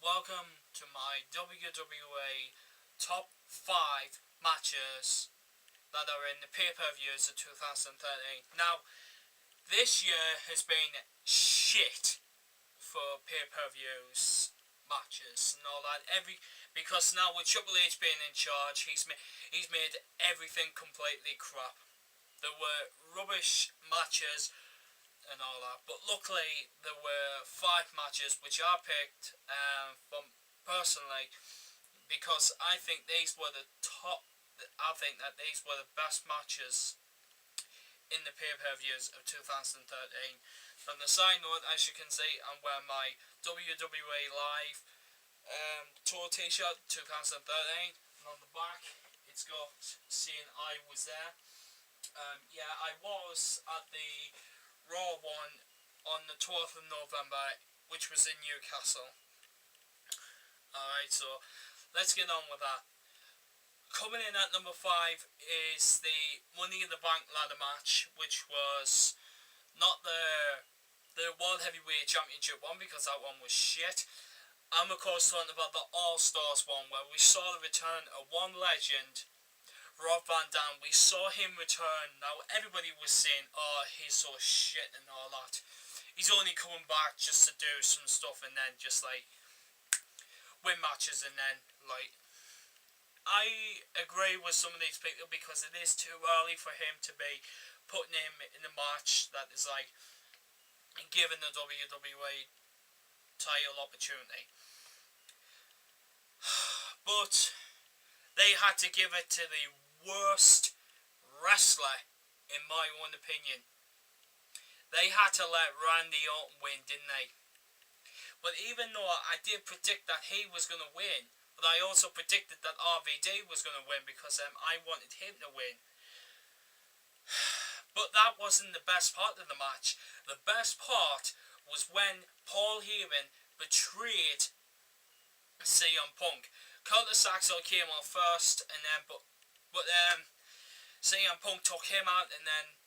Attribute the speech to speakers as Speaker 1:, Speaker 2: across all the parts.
Speaker 1: welcome to my WWE top 5 matches that are in the pay-per-views of 2013. Now, this year has been shit for pay-per-views matches and all that. Because now with Triple H being in charge, he's made everything completely crap. There were rubbish matches and all that. But luckily, there were 5 matches which I picked from personally because I think these were the top. I think that these were the best matches in the pay-per-views of 2013. On the side note, as you can see, I'm wearing my WWE Live tour T-shirt 2013, and on the back it's got saying I was there. I was at the Raw one on the 12th of November, which was in Newcastle. Alright, so let's get on with that. Coming in at number 5 is the Money in the Bank ladder match, which was not the World Heavyweight Championship one, because that one was shit. I'm of course talking about the All Stars one, where we saw the return of one legend, Rob Van Dam. We saw him return. Now everybody was saying, oh, he's so shit and all that. He's only coming back just to do some stuff and then just like win matches, and then like, I agree with some of these people because it is too early for him to be putting him in a match that is like giving the WWE title opportunity. But they had to give it to the worst wrestler, in my own opinion. They had to let Randy Orton win, didn't they? But even though I did predict that he was going to win, but I also predicted that RVD was going to win because I wanted him to win. But that wasn't the best part of the match. The best part was when Paul Heyman betrayed CM Punk. Curtis Axel came on first, and then but CM Punk took him out, and then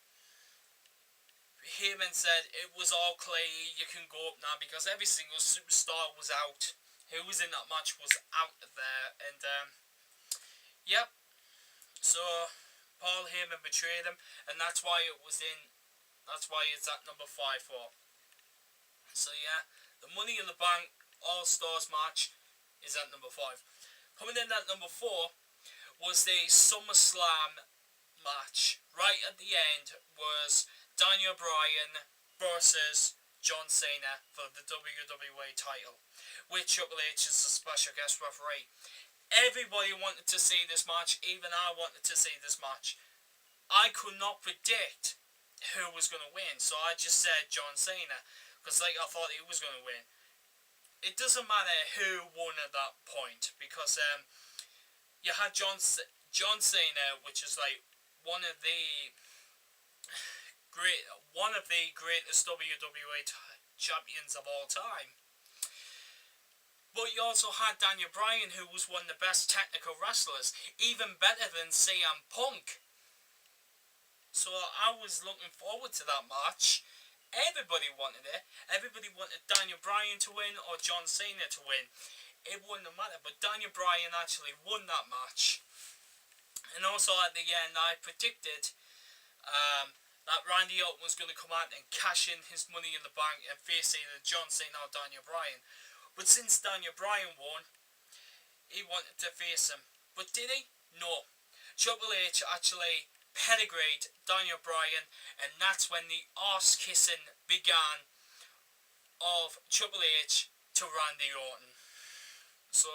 Speaker 1: Heyman said it was all clear, you can go up now, because every single superstar was out. Who was in that match was out of there, and yep. So Paul Heyman betrayed him, and that's why it's at number 5 for. So yeah, the Money in the Bank All Stars match is at number 5. Coming in at number 4 was the SummerSlam match. Right at the end was Daniel Bryan versus John Cena for the WWE title, with Triple H as a special guest referee. Everybody wanted to see this match, even I wanted to see this match. I could not predict who was going to win, so I just said John Cena, because I thought he was going to win. It doesn't matter who won at that point, because you had John Cena, which is like one of the greatest WWE champions of all time. But you also had Daniel Bryan, who was one of the best technical wrestlers, even better than CM Punk. So I was looking forward to that match. Everybody wanted it. Everybody wanted Daniel Bryan to win or John Cena to win. It wouldn't matter, but Daniel Bryan actually won that match. And also at the end, I predicted that Randy Orton was going to come out and cash in his Money in the Bank and face either John Cena or Daniel Bryan. But since Daniel Bryan won, he wanted to face him. But did he? No. Triple H actually pedigreed Daniel Bryan, and that's when the arse kissing began of Triple H to Randy Orton. So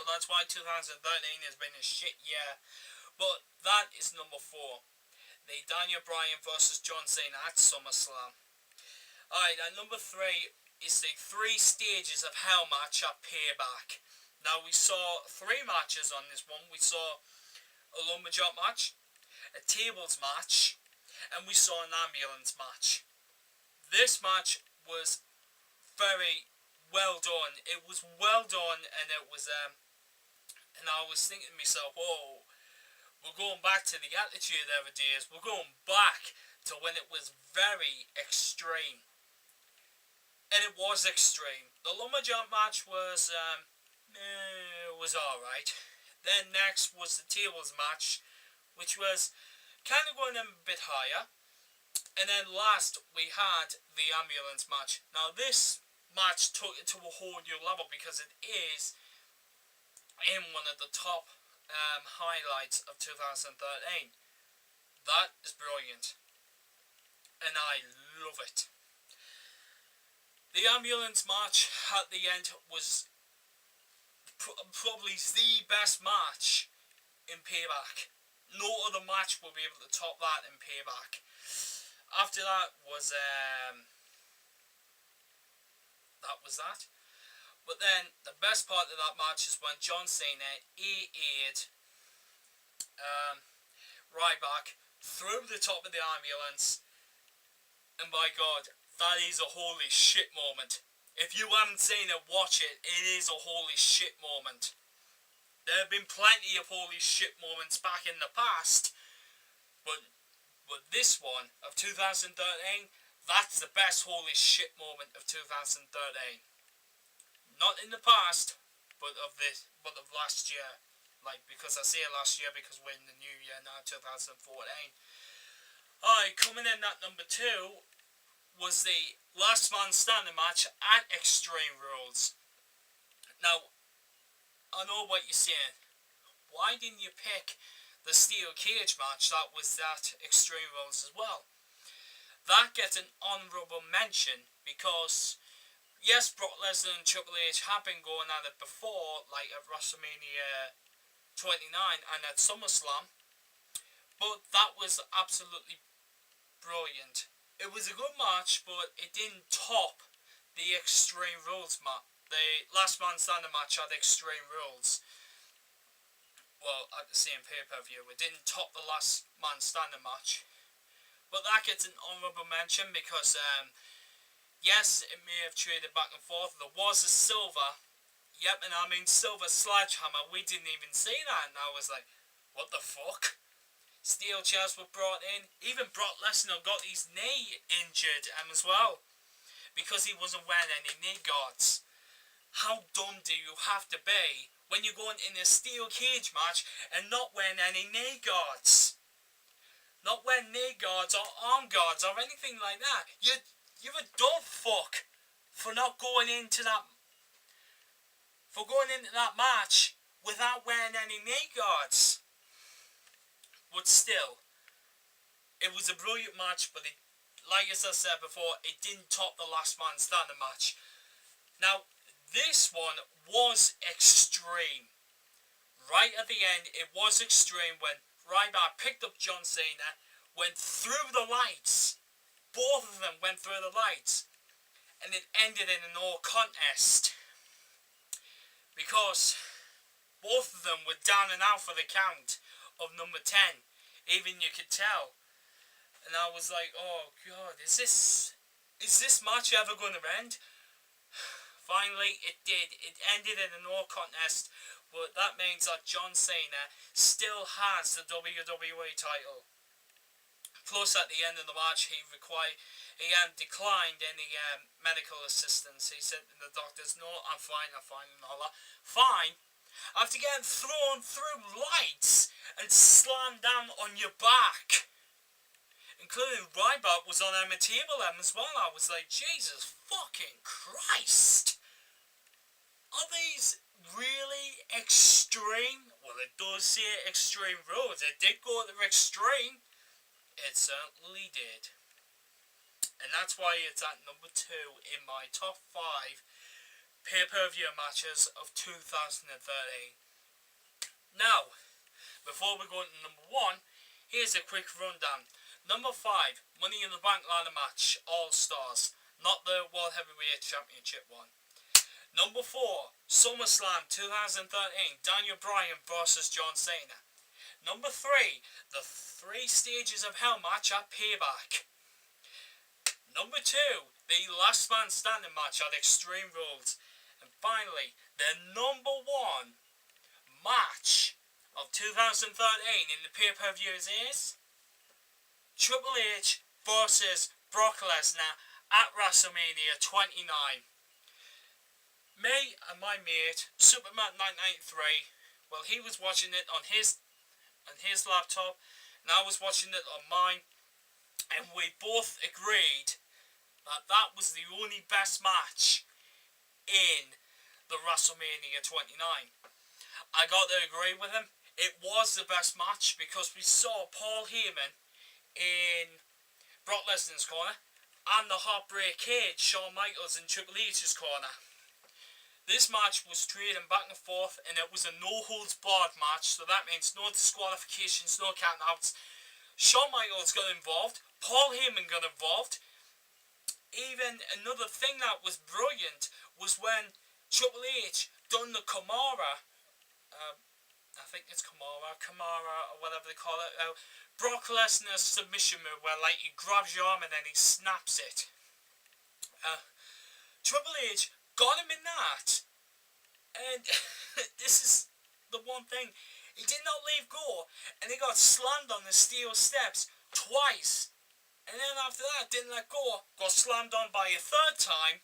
Speaker 1: that's why 2013 has been a shit year. But that is number 4, the Daniel Bryan versus John Cena at SummerSlam. Alright, and number 3 is the 3 stages of Hell match at Payback. Now, we saw 3 matches on this one. We saw a lumberjack match, a tables match, and we saw an ambulance match. This match was very well done. It was well done, and it was and I was thinking to myself, oh, we're going back to the Attitude Era days. We're going back to when it was very extreme. and it was extreme. The lumberjack match was alright. Then next was the tables match, which was kind of going a bit higher. And then last we had the ambulance match. Now this match took it to a whole new level because it is in one of the top highlights of 2013. That is brilliant, and I love it. The ambulance match at the end was probably the best match in Payback. No other match will be able to top that in Payback. After that was that. But then the best part of that match is when John Cena AA'd Ryback through the top of the ambulance, and by God, that is a holy shit moment. If you haven't seen it, watch it. It is a holy shit moment. There have been plenty of holy shit moments back in the past, but this one of 2013, that's the best holy shit moment of 2013. Not in the past, but of last year. Like, because I say last year because we're in the new year now, 2014. Alright, coming in at number 2 was the last man standing match at Extreme Rules. Now, I know what you're saying. Why didn't you pick the steel cage match that was at Extreme Rules as well? That gets an honourable mention because, yes, Brock Lesnar and Triple H have been going at it before, like at WrestleMania 29 and at SummerSlam, but that was absolutely brilliant. It was a good match, but it didn't top the Extreme Rules match, the last man standing match at Extreme Rules. Well, at the same pay-per-view, it didn't top the last man standing match. But that gets an honourable mention because, yes, it may have traded back and forth. There was a silver. Yep, and I mean silver sledgehammer. We didn't even see that, and I was like, what the fuck? Steel chairs were brought in. Even Brock Lesnar got his knee injured as well because he wasn't wearing any knee guards. How dumb do you have to be when you're going in a steel cage match and not wearing any knee guards? Not wearing knee guards or arm guards or anything like that. You're a dumb fuck for not going into that match without wearing any knee guards. But still, it was a brilliant match, but it, like as I said before, it didn't top the last man standing match. Now, this one was extreme. Right at the end, it was extreme when Ryback picked up John Cena, went through the lights. Both of them went through the lights. And it ended in a no contest. Because both of them were down and out for the count of number 10. Even you could tell. And I was like, oh God, is this match ever going to end? Finally, it did. It ended in a no contest. But that means that John Cena still has the WWE title. Plus, at the end of the match, he declined any medical assistance. He said to the doctors, no, I'm fine, and all that. Fine? After getting thrown through lights and slammed down on your back. Including Ryback was on the table as well. I was like, Jesus fucking Christ. Are these really extreme? Well, it does say Extreme Rules. It did go to extreme. It certainly did. And that's why it's at number 2 in my top 5 pay-per-view matches of 2013. Now, before we go to number 1, here's a quick rundown. Number 5, Money in the Bank ladder match, All Stars, not the World Heavyweight Championship one. Number 4, SummerSlam 2013, Daniel Bryan versus John Cena. Number 3, the 3 Stages of Hell match at Payback. Number 2, the Last Man Standing match at Extreme Rules. And finally, the number 1 match of 2013 in the pay-per-views is Triple H versus Brock Lesnar at WrestleMania 29. Me and my mate, Superman993, well, he was watching it on his laptop, and I was watching it on mine, and we both agreed that that was the only best match in the WrestleMania 29. I got to agree with him. It was the best match because we saw Paul Heyman in Brock Lesnar's corner and the Heartbreak Kid, Shawn Michaels in Triple H's corner. This match was trading back and forth, and it was a no-holds-barred match, so that means no disqualifications, no count-outs. Shawn Michaels got involved, Paul Heyman got involved. Even another thing that was brilliant was when Triple H done the Kamara, I think it's Kamara, or whatever they call it, Brock Lesnar's submission move, where like he grabs your arm and then he snaps it. Triple H got him in that, and this is the one thing, he did not leave go, and he got slammed on the steel steps twice, and then after that didn't let go, got slammed on by a third time,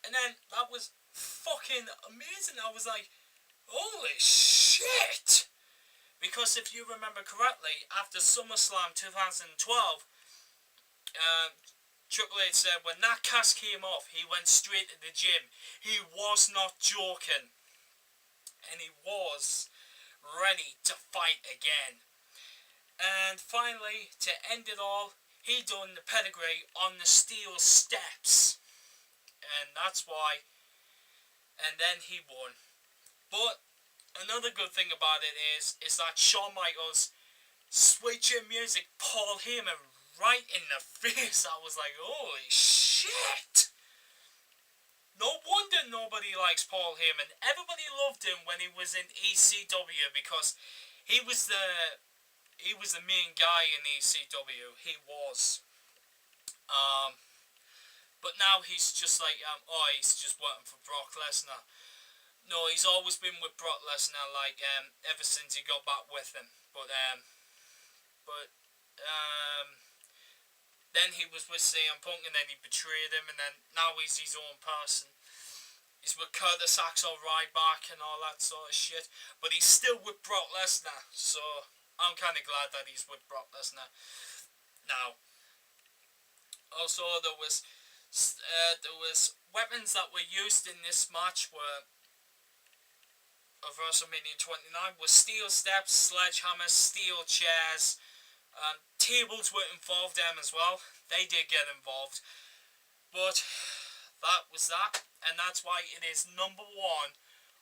Speaker 1: and then that was fucking amazing. I was like, holy shit! Because if you remember correctly, after SummerSlam 2012, Triple H said when that cast came off, he went straight to the gym. He was not joking. And he was ready to fight again. And finally, to end it all, he done the pedigree on the steel steps. And that's why. And then he won. But another good thing about it is that Shawn Michaels switching music, Paul Heyman right in the face. I was like, holy shit! No wonder nobody likes Paul Heyman. Everybody loved him when he was in ECW because he was the main guy in ECW. He was. But now he's just like, he's just working for Brock Lesnar. No, he's always been with Brock Lesnar, like, ever since he got back with him. But then he was with CM Punk, and then he betrayed him, and then now he's his own person. He's with Curtis Axel Ryback and all that sort of shit. But he's still with Brock Lesnar, so I'm kind of glad that he's with Brock Lesnar. Now, also there was weapons that were used in this match of WrestleMania 29 were steel steps, sledgehammers, steel chairs. Tables were involved them as well. They did get involved. But that was that. And that's why it is number 1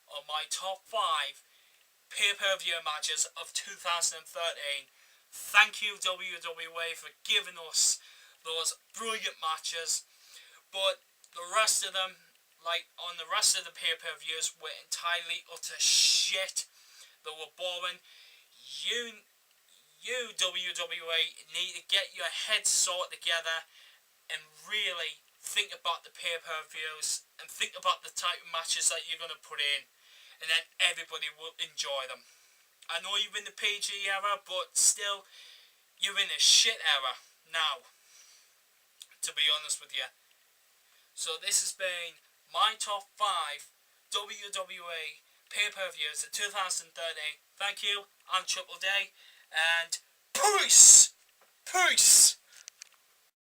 Speaker 1: on my top 5 pay-per-view matches of 2013. Thank you WWE for giving us those brilliant matches. But the rest of them, like on the rest of the pay-per-views, were entirely utter shit. They were boring. You WWE need to get your head sorted together and really think about the pay-per-views and think about the type of matches that you're going to put in, and then everybody will enjoy them. I know you're in the PG era, but still, you're in a shit era now, to be honest with you. So this has been my top 5 WWE pay-per-views of 2013. Thank you, I'm Triple Day, and peace! Peace!